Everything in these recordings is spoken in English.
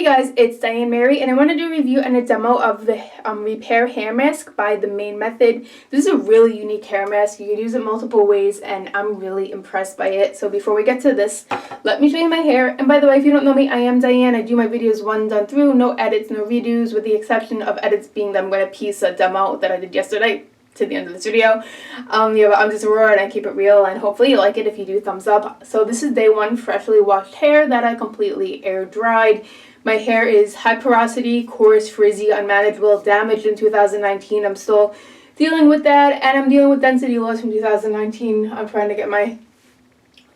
Hey guys, it's Diane Mary, and I want to do a review and a demo of the Repair Hair Mask by The Main Method. This is a really unique hair mask. You can use it multiple ways, and I'm really impressed by it. So before we get to this, let me show you my hair. And by the way, if you don't know me, I am Diane. I do my videos one done through, no edits, no redos, with the exception of edits being that I'm going to piece a demo that I did yesterday to the end of this video. Yeah, but I'm just raw and I keep it real, and hopefully you like it. If you do, thumbs up. So this is day one, freshly washed hair that I completely air dried. My hair is high porosity, coarse, frizzy, unmanageable, damaged in 2019. I'm still dealing with that, and I'm dealing with density loss from 2019. I'm trying to get my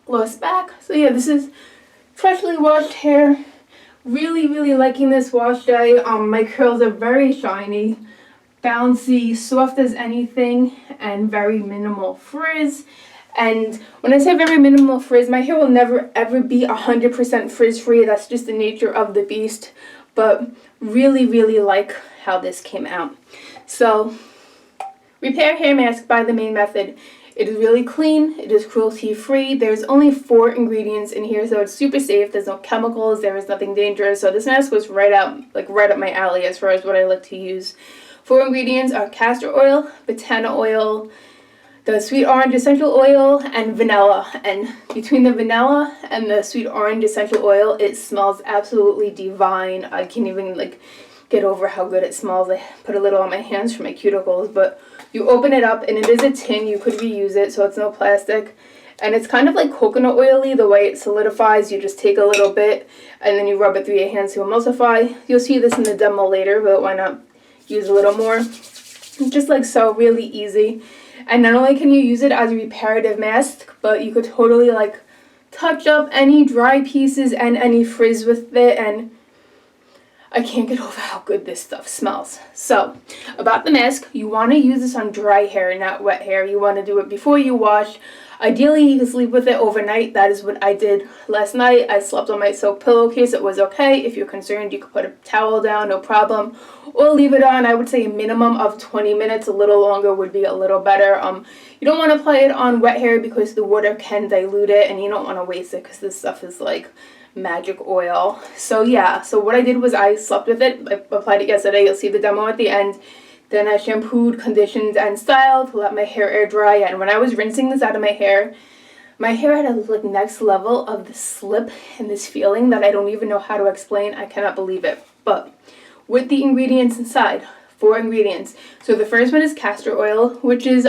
loss back. So yeah, this is freshly washed hair. Really, really liking this wash day. My curls are very shiny, bouncy, soft as anything, and very minimal frizz. And when I say very minimal frizz, my hair will never ever be 100% frizz free. That's just the nature of the beast. But really, really like how this came out. So, Repair Hair Mask by The Main Method. It is really clean. It is cruelty free. There's only 4 ingredients in here, so it's super safe. There's no chemicals. There is nothing dangerous. So this mask was right up my alley as far as what I like to use. 4 ingredients are castor oil, Botana oil, the sweet orange essential oil, and vanilla. And between the vanilla and the sweet orange essential oil, it smells absolutely divine. I can't even get over how good it smells. I put a little on my hands for my cuticles, but you open it up and it is a tin. You could reuse it, so it's no plastic. And it's kind of like coconut oily, the way it solidifies. You just take a little bit and then you rub it through your hands to emulsify. You'll see this in the demo later, but why not use a little more? Just like so, really easy. And not only can you use it as a reparative mask, but you could totally touch up any dry pieces and any frizz with it, and I can't get over how good this stuff smells. So, about the mask, you want to use this on dry hair, not wet hair. You want to do it before you wash. Ideally, you can sleep with it overnight. That is what I did last night. I slept on my silk pillowcase. It was okay. If you're concerned, you could put a towel down, no problem. Or leave it on. I would say a minimum of 20 minutes. A little longer would be a little better. You don't want to apply it on wet hair because the water can dilute it, and you don't want to waste it because this stuff is like magic oil. So yeah, so what I did was I slept with it. I applied it yesterday. You'll see the demo at the end. Then I shampooed, conditioned, and styled to let my hair air dry. And when I was rinsing this out of my hair had a next level of this slip and this feeling that I don't even know how to explain. I cannot believe it. But with the ingredients inside, 4 ingredients. So the first one is castor oil, which is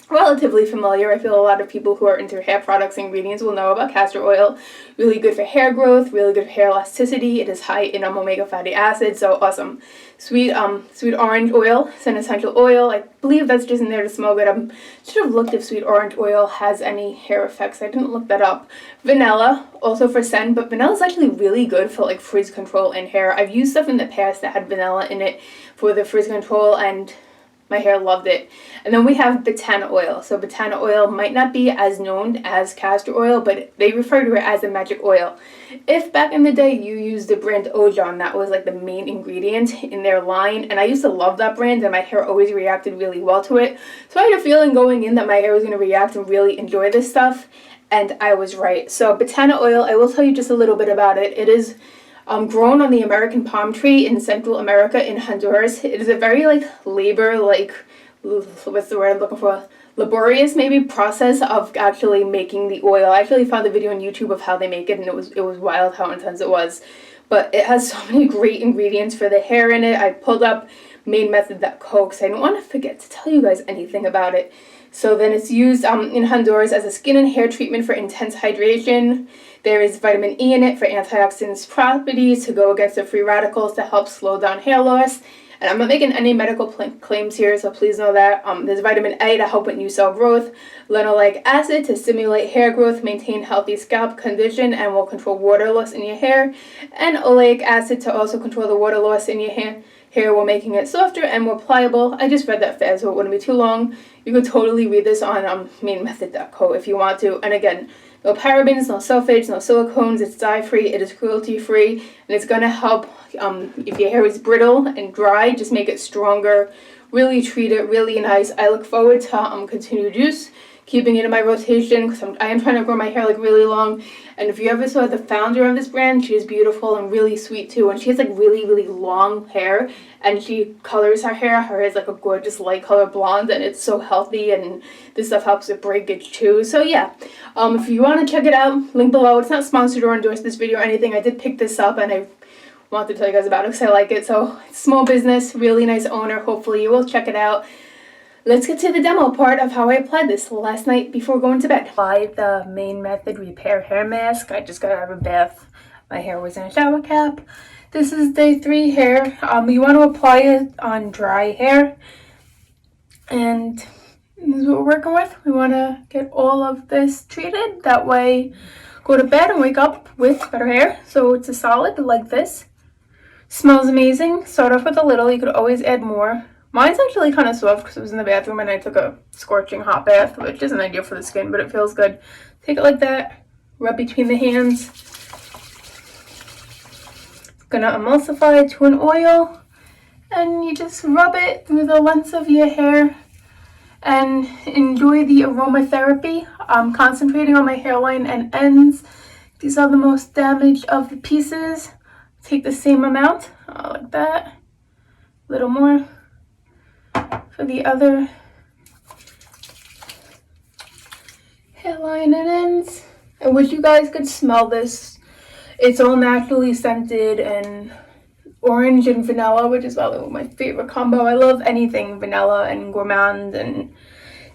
relatively familiar. I feel a lot of people who are into hair products and ingredients will know about castor oil. Really good for hair growth, really good for hair elasticity. It is high in omega fatty acids, so awesome. Sweet orange oil, it's an essential oil. I believe that's just in there to smell good. I should have looked if sweet orange oil has any hair effects. I didn't look that up. Vanilla, also for scent, but vanilla is actually really good for frizz control in hair. I've used stuff in the past that had vanilla in it for the frizz control, and my hair loved it. And then we have batana oil. So batana oil might not be as known as castor oil, but they refer to it as a magic oil. If back in the day you used the brand Ojon, that was the main ingredient in their line, and I used to love that brand, and my hair always reacted really well to it. So I had a feeling going in that my hair was going to react and really enjoy this stuff, and I was right. So batana oil, I will tell you just a little bit about it. It is grown on the American palm tree in Central America in Honduras. It is a very what's the word I'm looking for? Laborious maybe process of actually making the oil. I actually found a video on YouTube of how they make it, and it was wild how intense it was. But it has so many great ingredients for the hair in it. I pulled up mainmethod.co because I don't want to forget to tell you guys anything about it. So then it's used in Honduras as a skin and hair treatment for intense hydration. There is vitamin E in it for antioxidants properties to go against the free radicals to help slow down hair loss. And I'm not making any medical claims here, so please know that. There's vitamin A to help with new cell growth, linoleic acid to stimulate hair growth, maintain healthy scalp condition, and will control water loss in your hair, and oleic acid to also control the water loss in your hair while making it softer and more pliable. I just read that fast, so it wouldn't be too long. You could totally read this on mainmethod.co if you want to. And again, no parabens, no sulfates, no silicones. It's dye-free, it is cruelty-free, and it's going to help if your hair is brittle and dry, just make it stronger. Really treat it really nice. I look forward to continued use. keeping it in my rotation because I am trying to grow my hair like really long. And if you ever saw the founder of this brand, she is beautiful and really sweet too. And she has like really, really long hair, and she colors her hair. Her hair is like a gorgeous light color blonde, and it's so healthy, and this stuff helps with breakage too. So yeah, if you want to check it out, link below. It's not sponsored or endorsed this video or anything. I did pick this up and I wanted to tell you guys about it because I like it. So it's a small business, really nice owner. Hopefully you will check it out. Let's get to the demo part of how I applied this last night before going to bed. Applied the Main Method Repair Hair Mask. I just got out of a bath. My hair was in a shower cap. This is day 3 hair. You want to apply it on dry hair. And this is what we're working with. We want to get all of this treated. That way, go to bed and wake up with better hair. So it's a solid like this. Smells amazing. Start off with a little. You could always add more. Mine's actually kind of soft because it was in the bathroom and I took a scorching hot bath, which isn't ideal for the skin, but it feels good. Take it like that. Rub between the hands. Gonna emulsify to an oil. And you just rub it through the length of your hair and enjoy the aromatherapy. I'm concentrating on my hairline and ends. These are the most damaged of the pieces. Take the same amount, like that. A little more for the other hairline and ends. I wish you guys could smell this. It's all naturally scented and orange and vanilla, which is probably my favorite combo. I love anything vanilla and gourmand. And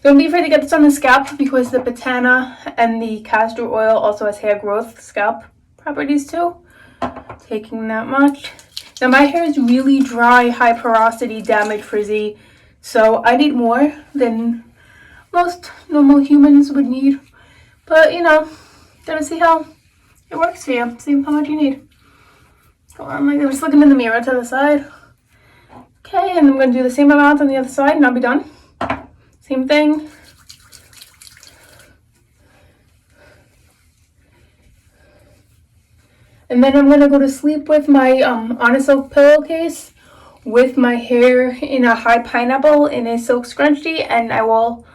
don't be afraid to get this on the scalp because the batana and the castor oil also has hair growth scalp properties too. Taking that much. Now my hair is really dry, high porosity, damaged, frizzy, so I need more than most normal humans would need. But you know, gotta see how it works for you. See how much you need. Go on like this. Just looking in the mirror to the side. Okay, and I'm gonna do the same amount on the other side and I'll be done. Same thing. And then I'm gonna go to sleep with my Honest Silk pillowcase with my hair in a high pineapple in a silk scrunchie, and I will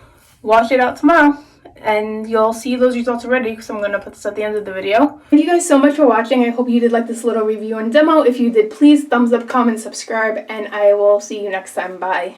wash it out tomorrow. And you'll see those results already because I'm going to put this at the end of the video. Thank you guys so much for watching. I hope you did like this little review and demo. If you did, please thumbs up, comment, subscribe, and I will see you next time. Bye.